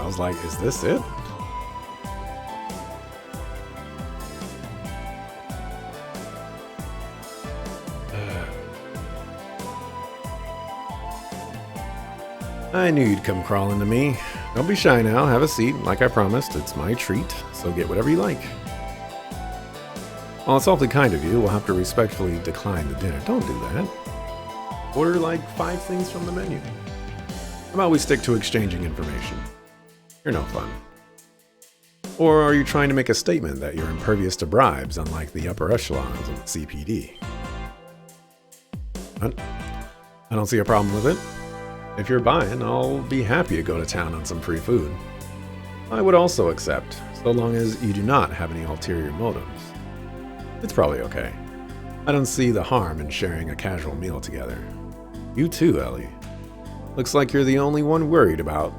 was like, is this it? I knew you'd come crawling to me. Don't be shy now. Have a seat. Like I promised, it's my treat, so get whatever you like. Well, it's awfully kind of you. We'll have to respectfully decline the dinner. Don't do that. Order like 5 things from the menu. How about we stick to exchanging information? You're no fun. Or are you trying to make a statement that you're impervious to bribes, unlike the upper echelons of the CPD? I don't see a problem with it. If you're buying, I'll be happy to go to town on some free food. I would also accept, so long as you do not have any ulterior motives. It's probably okay. I don't see the harm in sharing a casual meal together. You too, Ellie. Looks like you're the only one worried about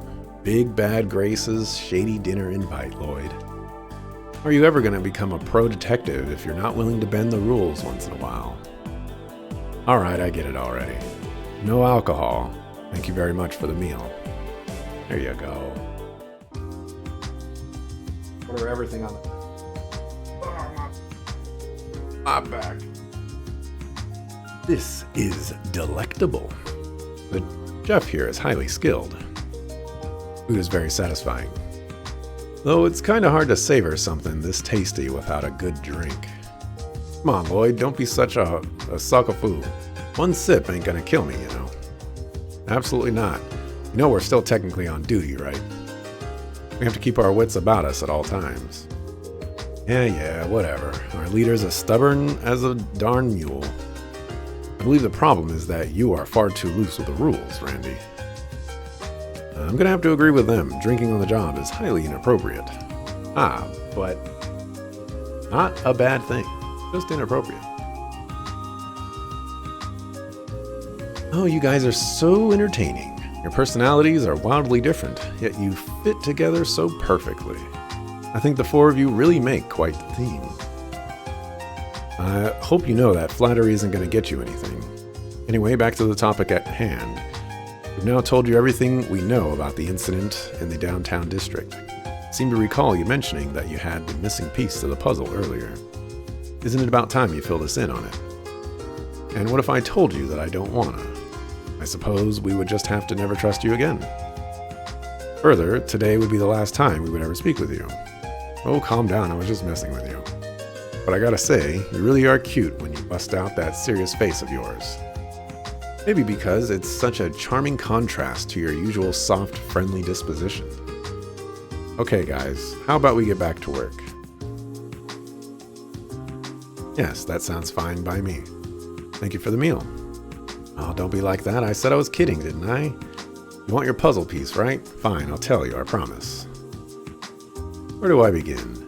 Big Bad Grace's shady dinner invite, Lloyd. Are you ever going to become a pro detective if you're not willing to bend the rules once in a while? Alright, I get it already. No alcohol. Thank you very much for the meal. There you go. Order everything on my back. This is delectable. The chef here is highly skilled. Food is very satisfying. Though it's kind of hard to savor something this tasty without a good drink. Come on, Lloyd, don't be such a suckafoo. One sip ain't gonna kill me, you know. Absolutely not. You know we're still technically on duty, right? We have to keep our wits about us at all times. Yeah, whatever. Our leader's as stubborn as a darn mule. I believe the problem is that you are far too loose with the rules, Randy. I'm gonna have to agree with them. Drinking on the job is highly inappropriate. But not a bad thing. Just inappropriate. Oh, you guys are so entertaining. Your personalities are wildly different, yet you fit together so perfectly. I think the 4 of you really make quite the team. I hope you know that flattery isn't going to get you anything. Anyway, back to the topic at hand. We've now told you everything we know about the incident in the downtown district. I seem to recall you mentioning that you had the missing piece to the puzzle earlier. Isn't it about time you filled us in on it? And what if I told you that I don't wanna? I suppose we would just have to never trust you again. Further, today would be the last time we would ever speak with you. Oh, calm down, I was just messing with you. But I gotta say, you really are cute when you bust out that serious face of yours. Maybe because it's such a charming contrast to your usual soft, friendly disposition. Okay guys, how about we get back to work? Yes, that sounds fine by me. Thank you for the meal. Oh, don't be like that. I said I was kidding, didn't I? You want your puzzle piece, right? Fine, I'll tell you, I promise. Where do I begin?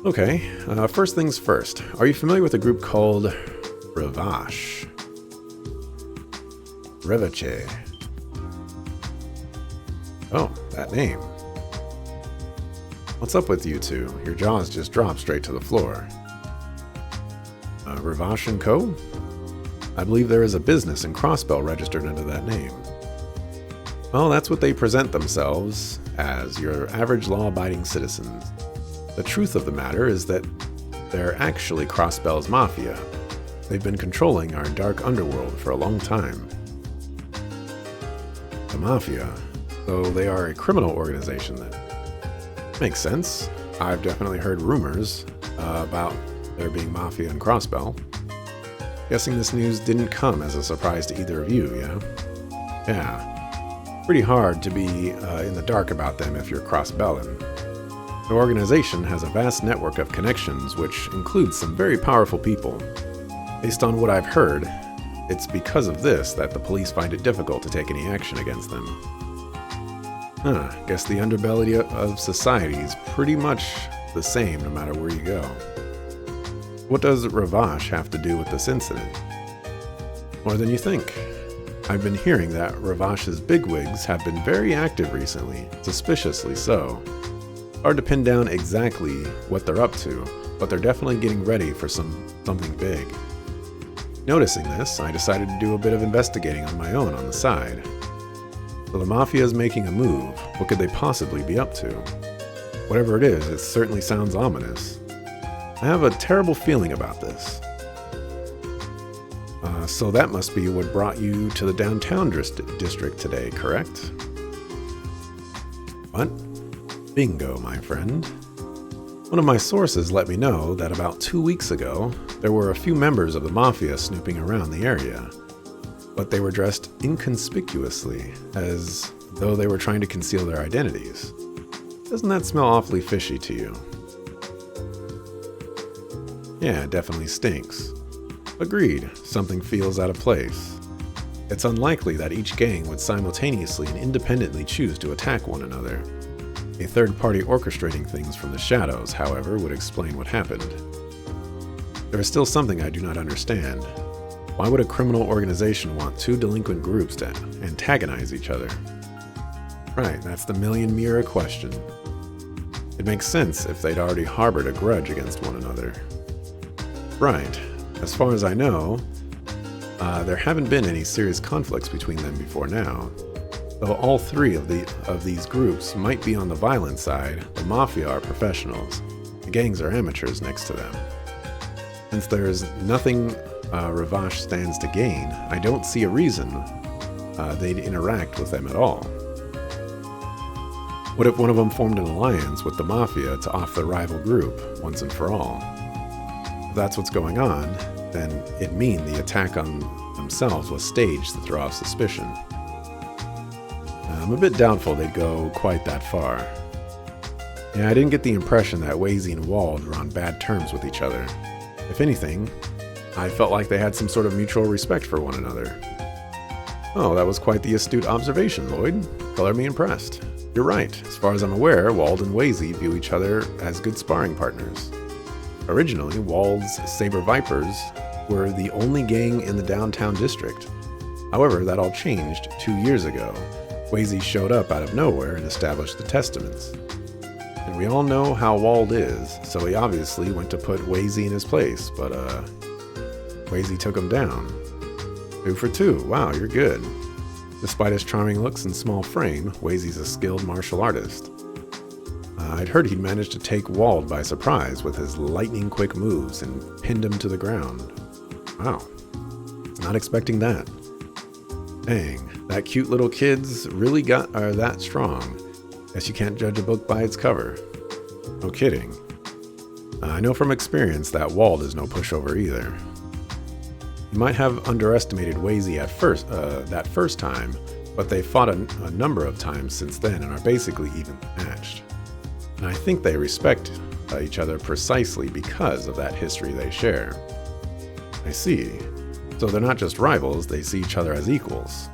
Okay, first things first. Are you familiar with a group called Ravache? Revache. Oh, that name. What's up with you two? Your jaws just dropped straight to the floor. Ravache & Co.? I believe there is a business in Crossbell registered under that name. Well, that's what they present themselves as, your average law-abiding citizens. The truth of the matter is that they're actually Crossbell's mafia. They've been controlling our dark underworld for a long time. The mafia, though they are a criminal organization then. Makes sense. I've definitely heard rumors about there being mafia in Crossbell. Guessing this news didn't come as a surprise to either of you, yeah? Yeah. Pretty hard to be in the dark about them if you're Crossbellan. The organization has a vast network of connections, which includes some very powerful people. Based on what I've heard, it's because of this that the police find it difficult to take any action against them. Guess the underbelly of society is pretty much the same no matter where you go. What does Ravache have to do with this incident? More than you think. I've been hearing that Ravache's bigwigs have been very active recently, suspiciously so. Hard to pin down exactly what they're up to, but they're definitely getting ready for something big. Noticing this, I decided to do a bit of investigating on my own on the side. So the Mafia is making a move. What could they possibly be up to? Whatever it is, it certainly sounds ominous. I have a terrible feeling about this. So that must be what brought you to the downtown district today, correct? What? Bingo, my friend. One of my sources let me know that about 2 weeks ago, there were a few members of the Mafia snooping around the area, but they were dressed inconspicuously, as though they were trying to conceal their identities. Doesn't that smell awfully fishy to you? Yeah, it definitely stinks. Agreed, something feels out of place. It's unlikely that each gang would simultaneously and independently choose to attack one another. A third party orchestrating things from the shadows, however, would explain what happened. There is still something I do not understand. Why would a criminal organization want two delinquent groups to antagonize each other? Right, that's the million mirror question. It makes sense if they'd already harbored a grudge against one another. Right. As far as I know, there haven't been any serious conflicts between them before now. Though all three of these groups might be on the violent side, the Mafia are professionals. The gangs are amateurs next to them. Since there is nothing Ravash stands to gain, I don't see a reason they'd interact with them at all. What if one of them formed an alliance with the Mafia to off the rival group once and for all? If that's what's going on, then it'd mean the attack on themselves was staged to throw off suspicion. I'm a bit doubtful they'd go quite that far. Yeah, I didn't get the impression that Wazy and Wald were on bad terms with each other. If anything, I felt like they had some sort of mutual respect for one another. Oh, that was quite the astute observation, Lloyd. Color me impressed. You're right. As far as I'm aware, Wald and Wazy view each other as good sparring partners. Originally, Wald's Saber Vipers were the only gang in the downtown district. However, that all changed 2 years ago. Wazy showed up out of nowhere and established the Testaments. And we all know how Wald is, so he obviously went to put Wazy in his place, but Wazy took him down. 2 for 2, wow, you're good. Despite his charming looks and small frame, Wazy's a skilled martial artist. I'd heard he'd managed to take Wald by surprise with his lightning-quick moves and pinned him to the ground. Wow, not expecting that. Dang, that cute little kid's really are that strong. Guess you can't judge a book by its cover. No kidding. I know from experience that Wald is no pushover either. You might have underestimated Wazy at that first time, but they fought a number of times since then and are basically evenly matched. And I think they respect each other precisely because of that history they share. I see. So they're not just rivals, they see each other as equals.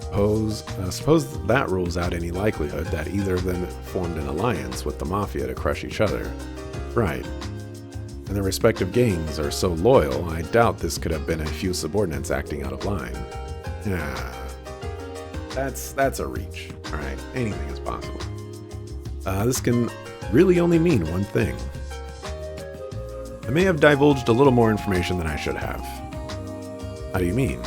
Suppose that rules out any likelihood that either of them formed an alliance with the Mafia to crush each other. Right. And their respective gangs are so loyal, I doubt this could have been a few subordinates acting out of line. Yeah, that's a reach. Alright, anything is possible. This can really only mean one thing. I may have divulged a little more information than I should have. How do you mean?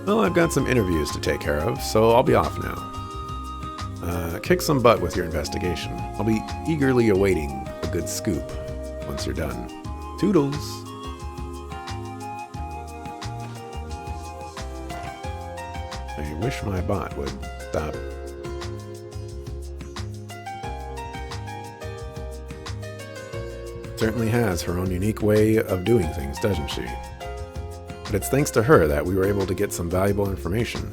Well, I've got some interviews to take care of, so I'll be off now. Kick some butt with your investigation. I'll be eagerly awaiting a good scoop once you're done. Toodles! I wish my bot would stop. Certainly has her own unique way of doing things, doesn't she? But it's thanks to her that we were able to get some valuable information.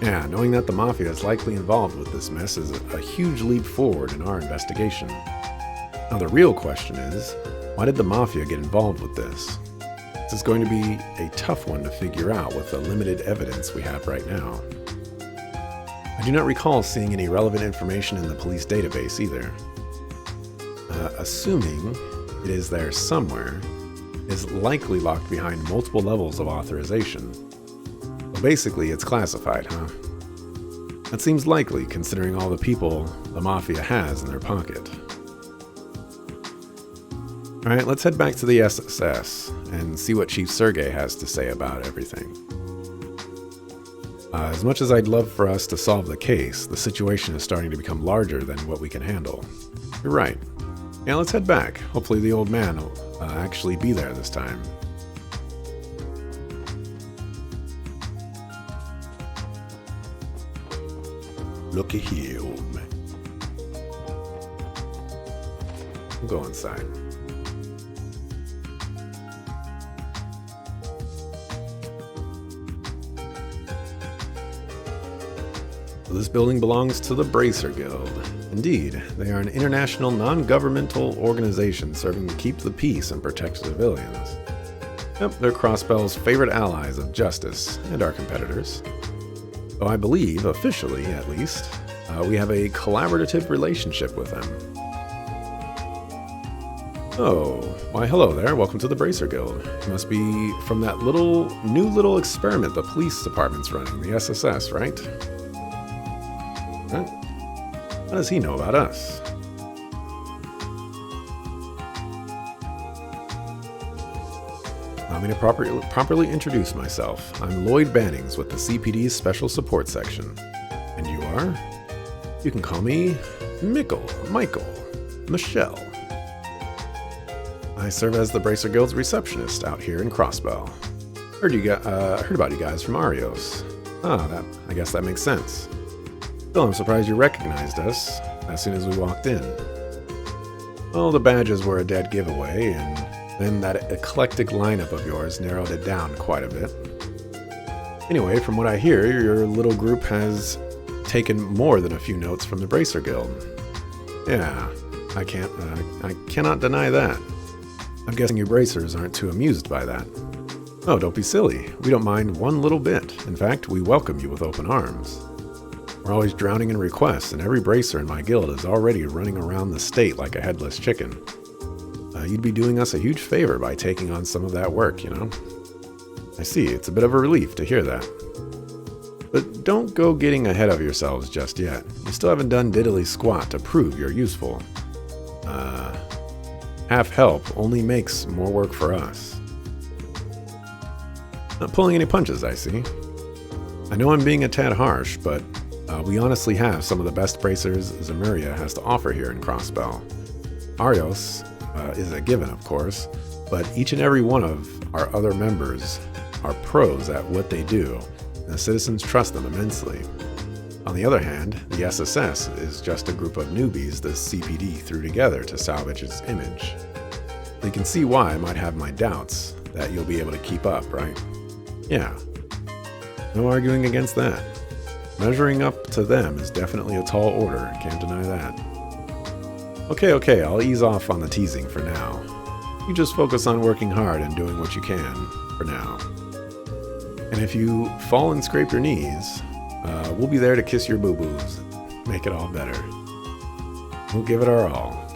Yeah, knowing that the Mafia is likely involved with this mess is a huge leap forward in our investigation. Now the real question is, why did the Mafia get involved with this? This is going to be a tough one to figure out with the limited evidence we have right now. I do not recall seeing any relevant information in the police database either. Assuming it is there somewhere, it is likely locked behind multiple levels of authorization. Well, basically, it's classified, huh? That seems likely, considering all the people the Mafia has in their pocket. Alright, let's head back to the SSS and see what Chief Sergei has to say about everything. As much as I'd love for us to solve the case, the situation is starting to become larger than what we can handle. You're right. Yeah, let's head back. Hopefully the old man will actually be there this time. Looky here, old man. We'll go inside. This building belongs to the Bracer Guild. Indeed, they are an international non-governmental organization serving to keep the peace and protect civilians. Yep, they're Crossbell's favorite allies of justice and our competitors. Though I believe, officially at least, we have a collaborative relationship with them. Oh, why hello there, welcome to the Bracer Guild. You must be from that new little experiment the police department's running, the SSS, right? Huh? What does he know about us? Allow me to properly introduce myself. I'm Lloyd Bannings with the CPD's Special Support Section. And you are? You can call me Michael, Michelle. I serve as the Bracer Guild's receptionist out here in Crossbell. Heard about you guys from Arios. I guess that makes sense. Still, I'm surprised you recognized us as soon as we walked in. Well, the badges were a dead giveaway, and then that eclectic lineup of yours narrowed it down quite a bit. Anyway, from what I hear, your little group has taken more than a few notes from the Bracer Guild. Yeah, I cannot deny that. I'm guessing you bracers aren't too amused by that. Oh, don't be silly. We don't mind one little bit. In fact, we welcome you with open arms. We're always drowning in requests, and every bracer in my guild is already running around the state like a headless chicken. You'd be doing us a huge favor by taking on some of that work, you know? I see, it's a bit of a relief to hear that. But don't go getting ahead of yourselves just yet. You still haven't done diddly squat to prove you're useful. Half help only makes more work for us. Not pulling any punches, I see. I know I'm being a tad harsh, but we honestly have some of the best bracers Zemuria has to offer here in Crossbell. Arios is a given, of course, but each and every one of our other members are pros at what they do, and the citizens trust them immensely. On the other hand, the SSS is just a group of newbies the CPD threw together to salvage its image. You can see why I might have my doubts that you'll be able to keep up, right? Yeah. No arguing against that. Measuring up to them is definitely a tall order, can't deny that. Okay, I'll ease off on the teasing for now. You just focus on working hard and doing what you can, for now. And if you fall and scrape your knees, we'll be there to kiss your boo-boos, make it all better. We'll give it our all.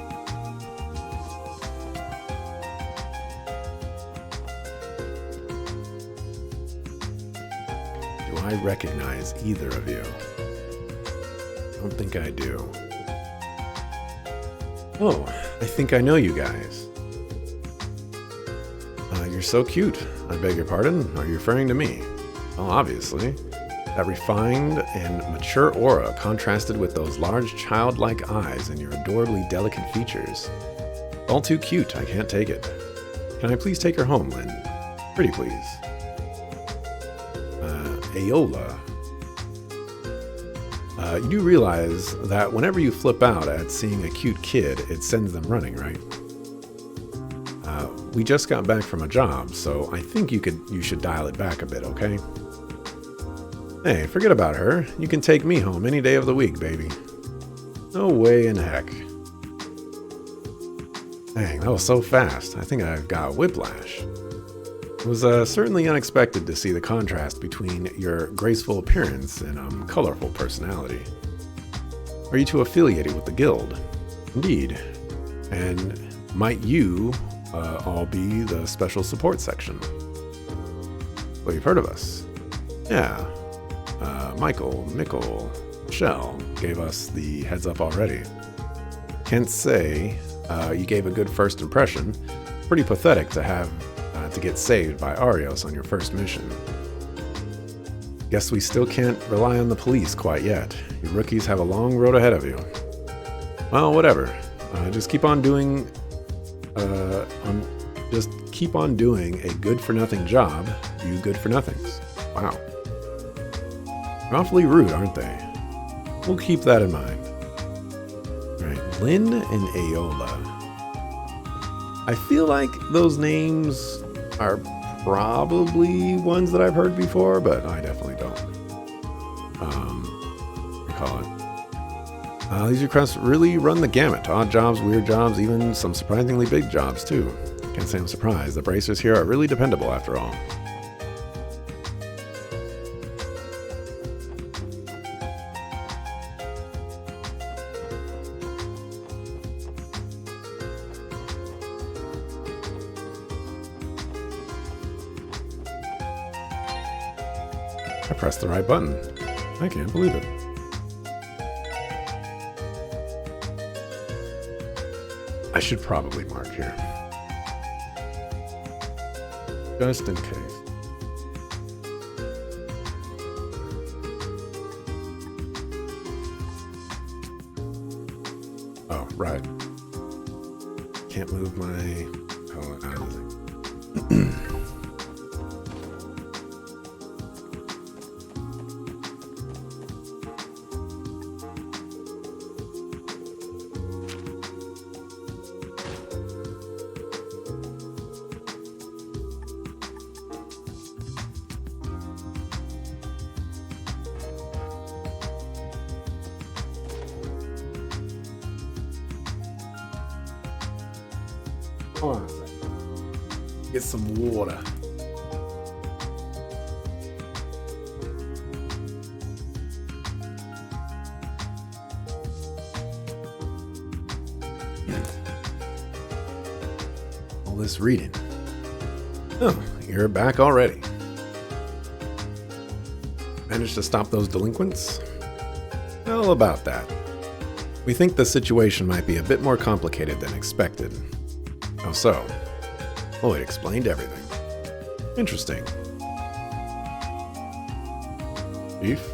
Do I recognize either of you? I don't think I do. Oh, I think I know you guys. You're so cute. I beg your pardon? Are you referring to me? Well, obviously. That refined and mature aura contrasted with those large childlike eyes and your adorably delicate features. All too cute, I can't take it. Can I please take her home, Lynn? Pretty please. Aola. You do realize that whenever you flip out at seeing a cute kid, it sends them running, right? We just got back from a job, so I think you should dial it back a bit, okay? Hey, forget about her. You can take me home any day of the week, baby. No way in heck. Dang, that was so fast. I think I've got whiplash. It was certainly unexpected to see the contrast between your graceful appearance and colorful personality. Are you two affiliated with the guild? Indeed. And might you all be the special support section? Well, you've heard of us. Yeah. Michael, Michelle gave us the heads up already. Can't say you gave a good first impression. Pretty pathetic to have to get saved by Arios on your first mission. Guess we still can't rely on the police quite yet. You rookies have a long road ahead of you. Well, whatever. Just keep on doing a good-for-nothing job, you good-for-nothings. Wow. They're awfully rude, aren't they? We'll keep that in mind. Alright, Lynn and Aola. I feel like those names are probably ones that I've heard before, but I definitely don't. Recall it. These requests really run the gamut. Odd jobs, weird jobs, even some surprisingly big jobs, too. Can't say I'm surprised. The bracers here are really dependable, after all. I pressed the right button. I can't believe it. I should probably mark here. Just in case. Oh, right. Can't move my... Oh, how is it? Hold on a second. Get some water. All this reading. Oh, you're back already. Managed to stop those delinquents? Well, about that. We think the situation might be a bit more complicated than expected. How so? Lloyd explained everything. Interesting. Chief?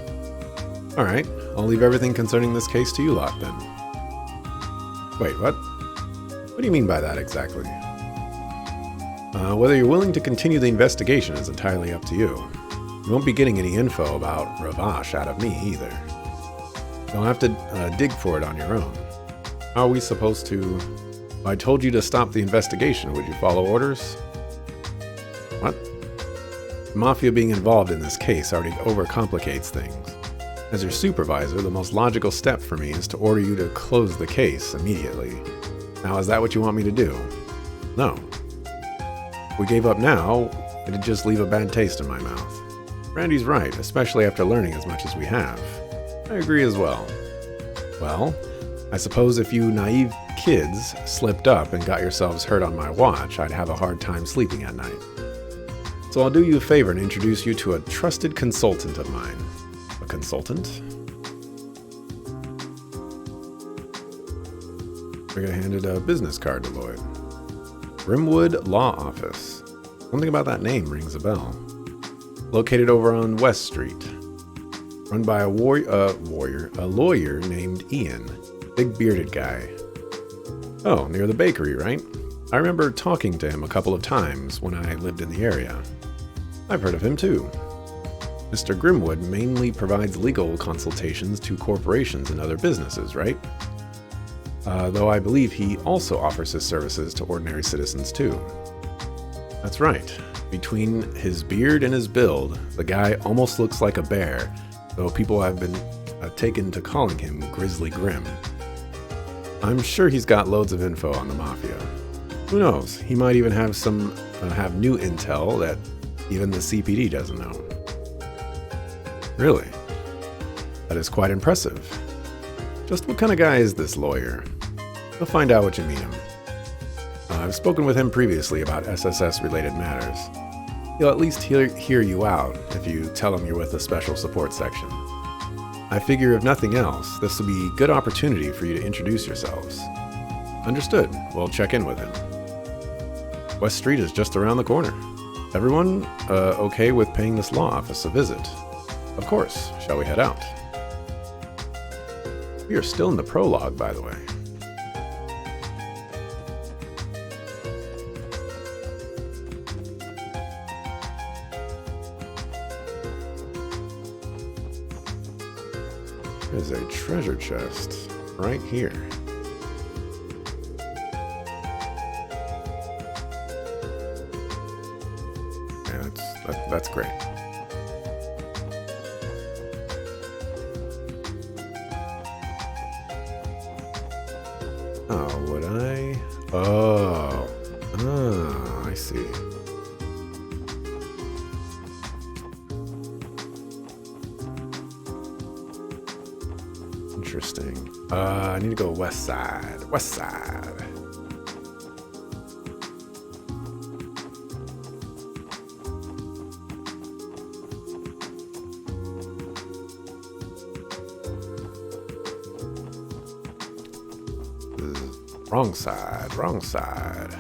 Alright, I'll leave everything concerning this case to you lot then. Wait, what? What do you mean by that exactly? Whether you're willing to continue the investigation is entirely up to you. You won't be getting any info about Ravash out of me either. You'll have to dig for it on your own. How are we supposed to... If I told you to stop the investigation, would you follow orders? What? The Mafia being involved in this case already overcomplicates things. As your supervisor, the most logical step for me is to order you to close the case immediately. Now, is that what you want me to do? No. If we gave up now, it'd just leave a bad taste in my mouth. Randy's right, especially after learning as much as we have. I agree as well. Well, I suppose if you naive kids slipped up and got yourselves hurt on my watch, I'd have a hard time sleeping at night. So I'll do you a favor and introduce you to a trusted consultant of mine. A consultant? I got handed a business card to Lloyd. Grimwood Law Office. Something about that name rings a bell. Located over on West Street. Run by a lawyer named Ian. Big bearded guy. Oh, near the bakery, right? I remember talking to him a couple of times when I lived in the area. I've heard of him too. Mr. Grimwood mainly provides legal consultations to corporations and other businesses, right? Though I believe he also offers his services to ordinary citizens too. That's right. Between his beard and his build, the guy almost looks like a bear, though people have been taken to calling him Grizzly Grim. I'm sure he's got loads of info on the Mafia. Who knows, he might even have have new intel that even the CPD doesn't know. Really? That is quite impressive. Just what kind of guy is this lawyer? You'll find out what you meet him. I've spoken with him previously about SSS-related matters. He'll at least hear you out if you tell him you're with the Special Support Section. I figure if nothing else, this will be a good opportunity for you to introduce yourselves. Understood. We'll check in with him. West Street is just around the corner. Everyone okay with paying this law office a visit? Of course. Shall we head out? We are still in the prologue, by the way. There's a treasure chest right here. Yeah, that's great. Oh, would I? Oh, I see. Interesting. I need to go west side. West side. Wrong side. Wrong side.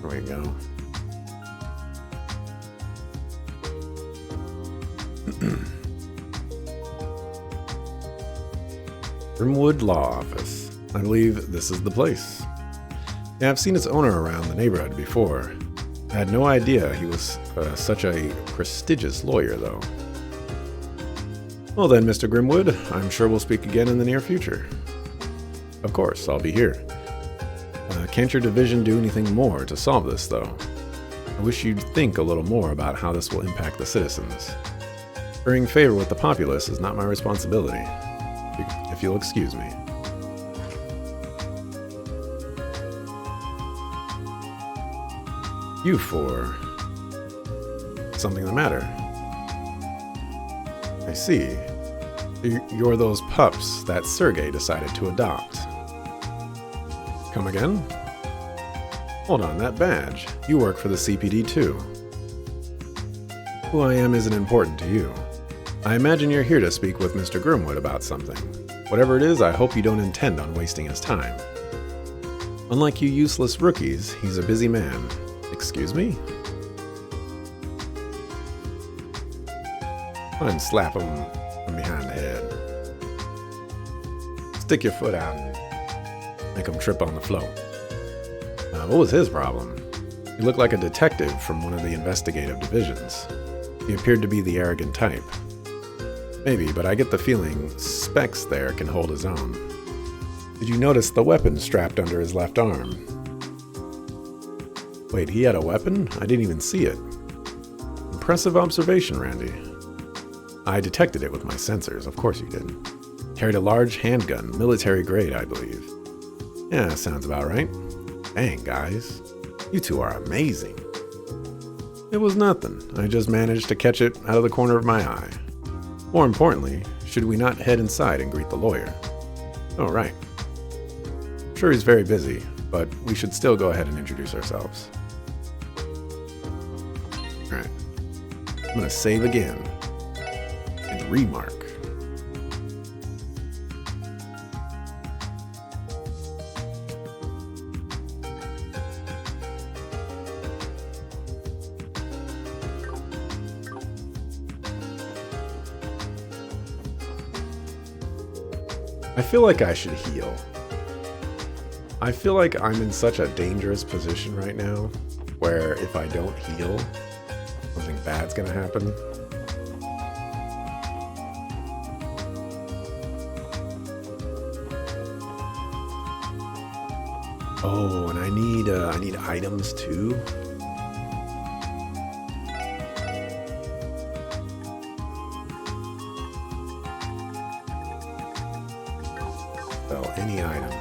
There we go. Grimwood Law Office. I believe this is the place. Yeah, I've seen its owner around the neighborhood before. I had no idea he was such a prestigious lawyer, though. Well then, Mr. Grimwood, I'm sure we'll speak again in the near future. Of course, I'll be here. Can't your division do anything more to solve this, though? I wish you'd think a little more about how this will impact the citizens. Currying favor with the populace is not my responsibility, if you'll excuse me. You for something the matter? I see. You're those pups that Sergei decided to adopt. Come again? Hold on, that badge. You work for the CPD too. Who I am isn't important to you. I imagine you're here to speak with Mr. Grimwood about something. Whatever it is, I hope you don't intend on wasting his time. Unlike you useless rookies, he's a busy man. Excuse me? Fine, slap him from behind the head. Stick your foot out and make him trip on the floor. What was his problem? He looked like a detective from one of the investigative divisions. He appeared to be the arrogant type. Maybe, but I get the feeling Specs there can hold his own. Did you notice the weapon strapped under his left arm? Wait, he had a weapon? I didn't even see it. Impressive observation, Randy. I detected it with my sensors, of course you did. Carried a large handgun, military grade, I believe. Yeah, sounds about right. Dang, guys. You two are amazing. It was nothing. I just managed to catch it out of the corner of my eye. More importantly, should we not head inside and greet the lawyer? Oh, right. I'm sure he's very busy, but we should still go ahead and introduce ourselves. Alright. I'm gonna save again. And remark. I feel like I should heal. I feel like I'm in such a dangerous position right now, where if I don't heal, something bad's gonna happen. Oh, and I need items too. Well, any item.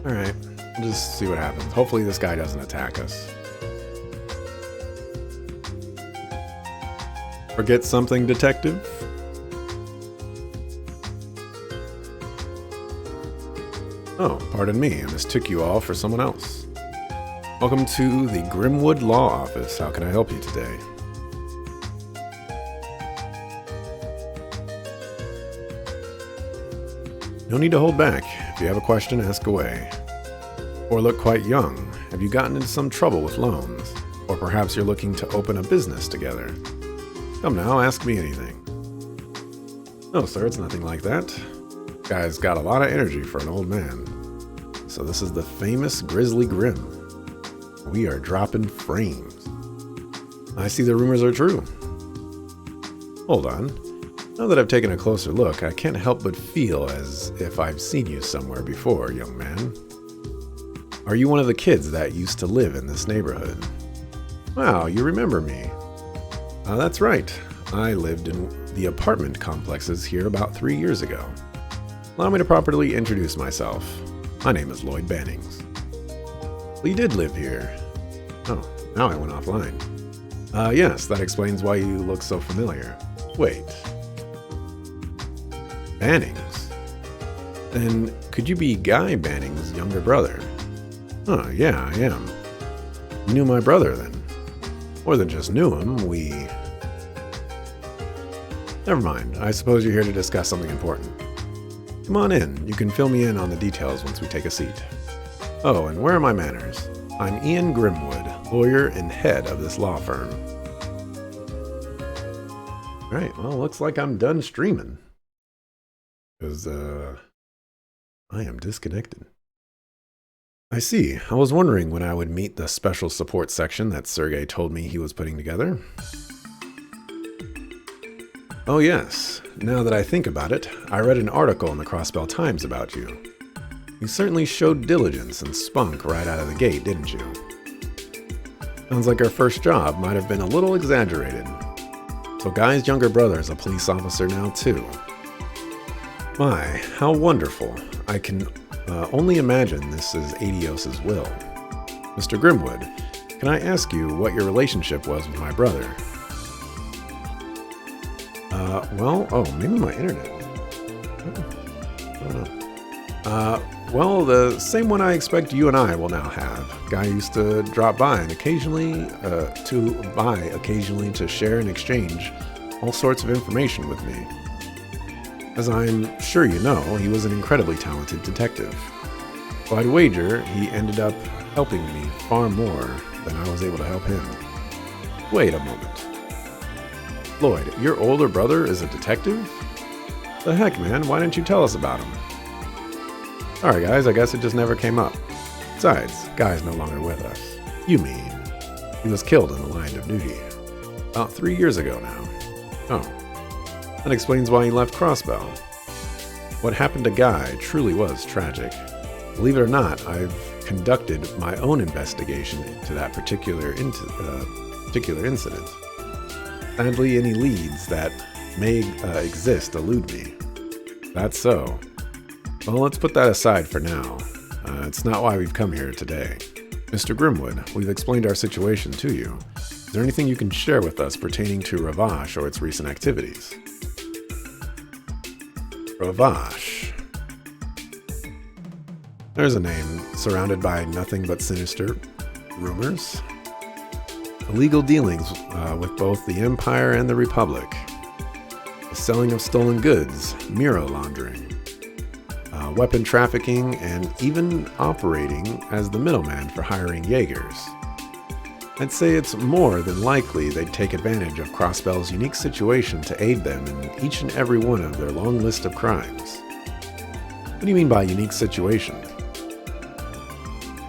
Alright, we'll just see what happens. Hopefully this guy doesn't attack us. Forget something, detective? Oh, pardon me, I mistook you all for someone else. Welcome to the Grimwood Law Office. How can I help you today? No need to hold back. If you have a question, ask away. Or look quite young. Have you gotten into some trouble with loans? Or perhaps you're looking to open a business together? Come now, ask me anything. No, sir, it's nothing like that. Guy's got a lot of energy for an old man. So this is the famous Grizzly Grim. We are dropping frames. I see the rumors are true. Hold on. Now that I've taken a closer look, I can't help but feel as if I've seen you somewhere before, young man. Are you one of the kids that used to live in this neighborhood? Wow, you remember me. That's right. I lived in the apartment complexes here about 3 years ago. Allow me to properly introduce myself. My name is Lloyd Bannings. Well, you did live here. Oh, now I went offline. Yes, that explains why you look so familiar. Wait. Bannings? Then could you be Guy Bannings' younger brother? Oh, yeah, I am. You knew my brother then. More than just knew him, we... Never mind, I suppose you're here to discuss something important. Come on in, you can fill me in on the details once we take a seat. Oh, and where are my manners? I'm Ian Grimwood, lawyer and head of this law firm. Alright, well, looks like I'm done streaming. Because, I am disconnected. I see. I was wondering when I would meet the special support section that Sergey told me he was putting together. Oh yes, now that I think about it, I read an article in the Crossbell Times about you. You certainly showed diligence and spunk right out of the gate, didn't you? Sounds like our first job might have been a little exaggerated. So Guy's younger brother is a police officer now too. My, how wonderful. I can only imagine this is Adios's will. Mr. Grimwood, can I ask you what your relationship was with my brother? Maybe my internet. I don't know. Well, the same one I expect you and I will now have. Guy used to drop by and occasionally to share and exchange all sorts of information with me. As I'm sure you know, he was an incredibly talented detective. So I'd wager he ended up helping me far more than I was able to help him. Wait a moment. Lloyd, your older brother is a detective? The heck, man, why didn't you tell us about him? Sorry guys, I guess it just never came up. Besides, Guy's no longer with us. You mean, he was killed in the line of duty. About 3 years ago now. Oh. That explains why he left Crossbell. What happened to Guy truly was tragic. Believe it or not, I've conducted my own investigation into that particular incident. Sadly, any leads that may exist elude me. That's so. Well, let's put that aside for now. It's not why we've come here today. Mr. Grimwood, we've explained our situation to you. Is there anything you can share with us pertaining to Ravash or its recent activities? Ravash. There's a name surrounded by nothing but sinister rumors. Illegal dealings with both the Empire and the Republic. The selling of stolen goods, Miro laundering, weapon trafficking, and even operating as the middleman for hiring Jaegers. I'd say it's more than likely they'd take advantage of Crossbell's unique situation to aid them in each and every one of their long list of crimes. What do you mean by unique situation?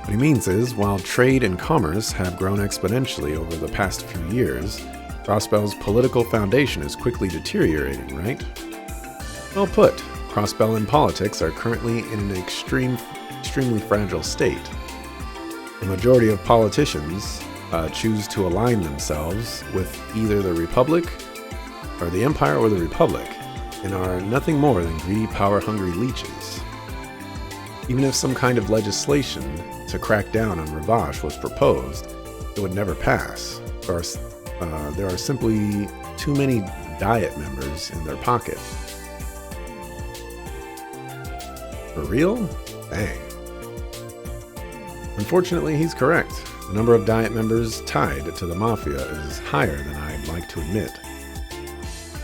What he means is, while trade and commerce have grown exponentially over the past few years, Crossbell's political foundation is quickly deteriorating, right? Well put. Crossbell and politics are currently in an extremely fragile state. The majority of politicians choose to align themselves with either the Republic, or the Empire or the Republic, and are nothing more than greedy, power-hungry leeches. Even if some kind of legislation to crack down on Ravash was proposed, it would never pass. There are simply too many Diet members in their pocket. For real? Dang. Unfortunately, he's correct. The number of Diet members tied to the Mafia is higher than I'd like to admit.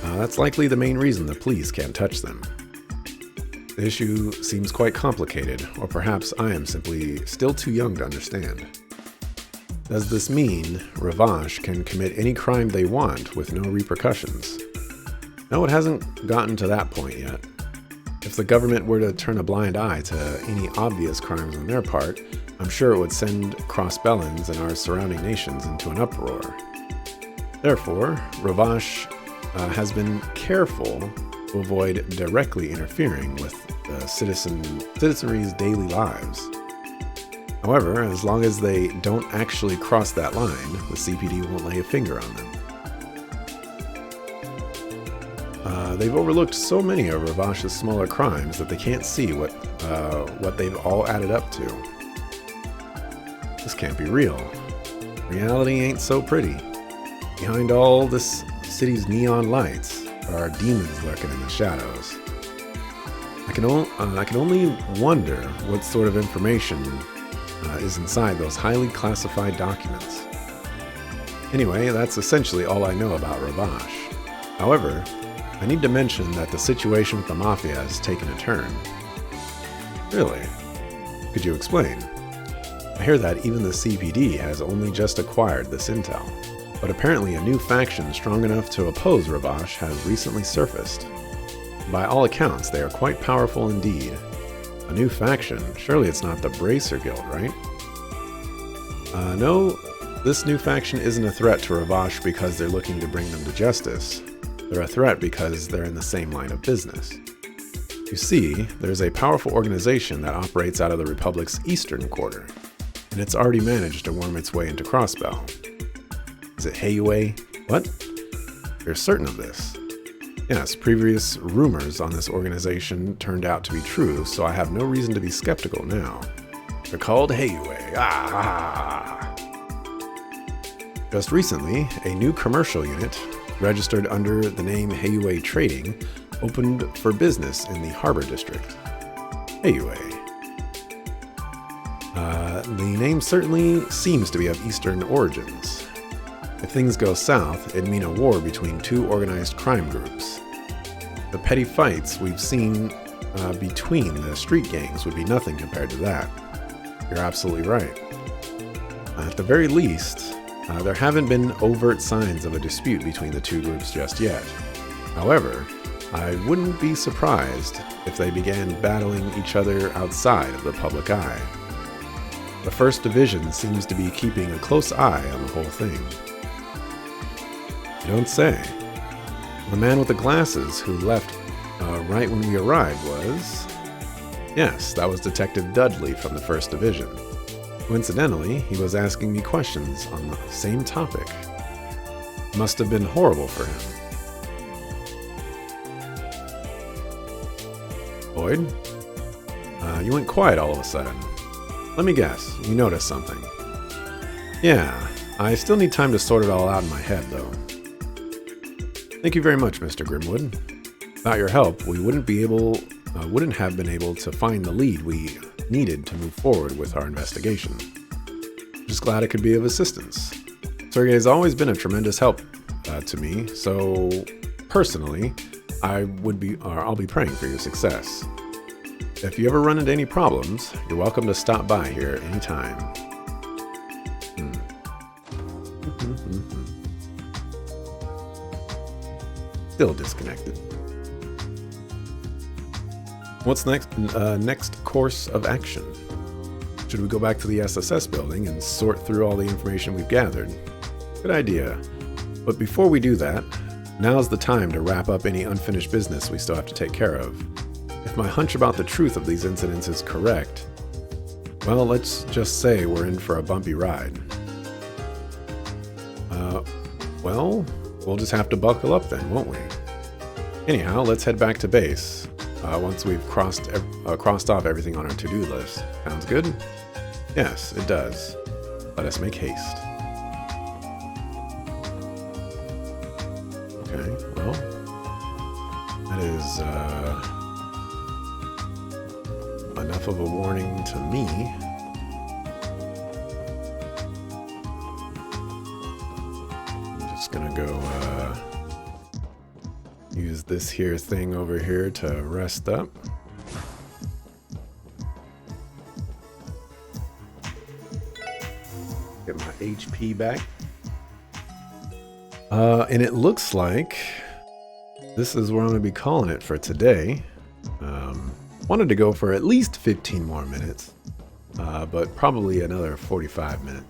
That's likely the main reason the police can't touch them. The issue seems quite complicated, or perhaps I am simply still too young to understand. Does this mean Ravash can commit any crime they want with no repercussions? No, it hasn't gotten to that point yet. If the government were to turn a blind eye to any obvious crimes on their part, I'm sure it would send Crossbellins and our surrounding nations into an uproar. Therefore, Ravash has been careful to avoid directly interfering with the citizenry's daily lives. However, as long as they don't actually cross that line, the CPD won't lay a finger on them. They've overlooked so many of Ravash's smaller crimes that they can't see what they've all added up to. This can't be real. Reality ain't so pretty. Behind all this city's neon lights are demons lurking in the shadows. I can only wonder what sort of information is inside those highly classified documents. Anyway, that's essentially all I know about Ravash. However, I need to mention that the situation with the Mafia has taken a turn. Really? Could you explain? I hear that even the CPD has only just acquired this intel, but apparently a new faction strong enough to oppose Ravash has recently surfaced. By all accounts, they are quite powerful indeed. A new faction? Surely it's not the Bracer Guild, right? No, this new faction isn't a threat to Ravash because they're looking to bring them to justice. They're a threat because they're in the same line of business. You see, there's a powerful organization that operates out of the Republic's eastern quarter, and it's already managed to worm its way into Crossbell. Is it Heiyue? What? You're certain of this? Yes, previous rumors on this organization turned out to be true, so I have no reason to be skeptical now. They're called Heiyue. Just recently, a new commercial unit, registered under the name Heiyue Trading, opened for business in the Harbor District. Heiyue. The name certainly seems to be of Eastern origins. If things go south, it'd mean a war between two organized crime groups. The petty fights we've seen between the street gangs would be nothing compared to that. You're absolutely right. At the very least, there haven't been overt signs of a dispute between the two groups just yet. However, I wouldn't be surprised if they began battling each other outside of the public eye. The 1st Division seems to be keeping a close eye on the whole thing. You don't say. The man with the glasses who left right when we arrived was... Yes, that was Detective Dudley from the 1st Division. Coincidentally, he was asking me questions on the same topic. Must have been horrible for him. Boyd? You went quiet all of a sudden. Let me guess, you noticed something. Yeah, I still need time to sort it all out in my head, though. Thank you very much, Mr. Grimwood. Without your help, we wouldn't have been able to find the lead we needed to move forward with our investigation. Just glad I could be of assistance. Sergey's always been a tremendous help to me, so personally, I'll be praying for your success. If you ever run into any problems, you're welcome to stop by here anytime. Still disconnected. What's next course of action? Should we go back to the SSS building and sort through all the information we've gathered? Good idea. But before we do that, now's the time to wrap up any unfinished business we still have to take care of. If my hunch about the truth of these incidents is correct, well, let's just say we're in for a bumpy ride. Well, we'll just have to buckle up then, won't we? Anyhow, let's head back to base. Once we've crossed off everything on our to-do list. Sounds good? Yes, it does. Let us make haste. Okay, well, that is enough of a warning to me. I'm just gonna go use this here thing over here to rest up. HP back. And it looks like this is where I'm going to be calling it for today. Wanted to go for at least 15 more minutes, but probably another 45 minutes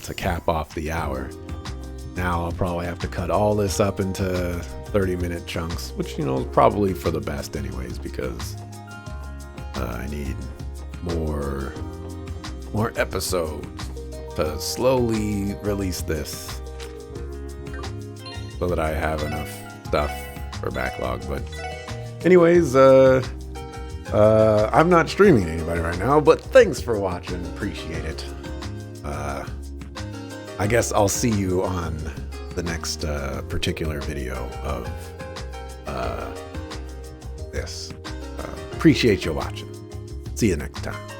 to cap off the hour. Now I'll probably have to cut all this up into 30-minute chunks, which, you know, is probably for the best anyways, because I need more episodes to slowly release this so that I have enough stuff for backlog. But anyways, I'm not streaming to anybody right now, but thanks for watching. Appreciate it. I guess I'll see you on the next particular video of this. Appreciate you watching. See you next time.